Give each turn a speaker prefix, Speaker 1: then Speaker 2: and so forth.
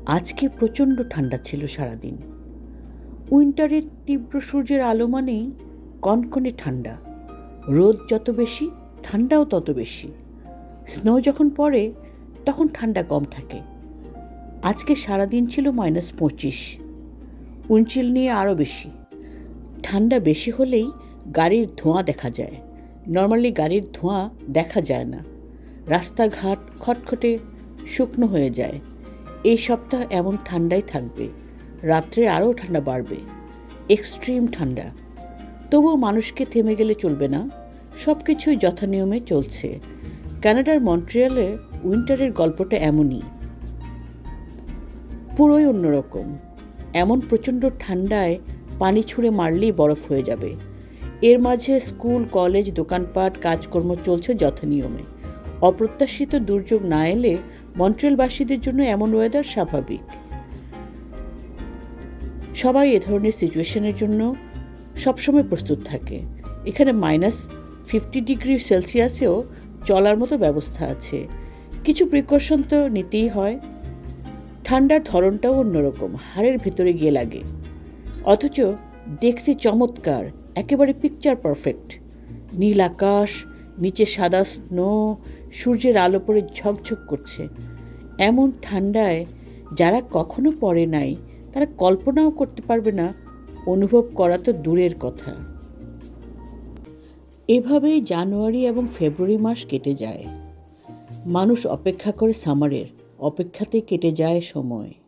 Speaker 1: আজকে প্রচণ্ড ঠান্ডা ছিল সারাদিন। উইন্টারের তীব্র সূর্যের আলো মানেই কনকনে ঠান্ডা। রোদ যত বেশি, ঠান্ডাও তত বেশি। স্নো যখন পড়ে তখন ঠান্ডা কম থাকে। আজকে সারাদিন ছিল -25। উইন্ডচিল নিয়ে আরও বেশি। ঠান্ডা বেশি হলেই গাড়ির ধোঁয়া দেখা যায়। নর্মালি গাড়ির ধোঁয়া দেখা যায় না। রাস্তাঘাট খটখটে শুকনো হয়ে যায়। এই সপ্তাহ এমন ঠান্ডাই থাকবে। রাত্রে আরও ঠান্ডা বাড়বে, এক্সট্রিম ঠান্ডা। তবুও মানুষকে থেমে গেলে চলবে না। সব কিছুই যথানিয়মে চলছে। কানাডার মন্ট্রিয়ালে উইন্টারের গল্পটা এমনই, পুরোই অন্যরকম। এমন প্রচণ্ড ঠান্ডায় পানি ছুঁড়ে মারলেই বরফ হয়ে যাবে। এর মাঝে স্কুল, কলেজ, দোকানপাট, কাজকর্ম চলছে যথানিয়মে। অপ্রত্যাশিত দুর্যোগ না এলে মন্ট্রিয়ালবাসীদের জন্য এমন ওয়েদার স্বাভাবিক। সবাই এ ধরনের সিচুয়েশনের জন্য সবসময় প্রস্তুত থাকে। এখানে -50°C চলার মতো ব্যবস্থা আছে। কিছু প্রিকশন তো নিতেই হয়। ঠান্ডার ধরনটাও অন্যরকম, হাড়ের ভেতরে গিয়ে লাগে। অথচ দেখতে চমৎকার, একেবারে পিকচার পারফেক্ট। নীল আকাশ, নিচে সাদা স্নো, সূর্যের আলো পড়ে ঝকঝক করছে। এমন ঠান্ডায় যারা কখনো পড়ে নাই তারা কল্পনাও করতে পারবে না, অনুভব করা তো দূরের কথা। এভাবেই জানুয়ারি এবং ফেব্রুয়ারি মাস কেটে যায়। মানুষ অপেক্ষা করে সামারের, অপেক্ষাতেই কেটে যায় সময়।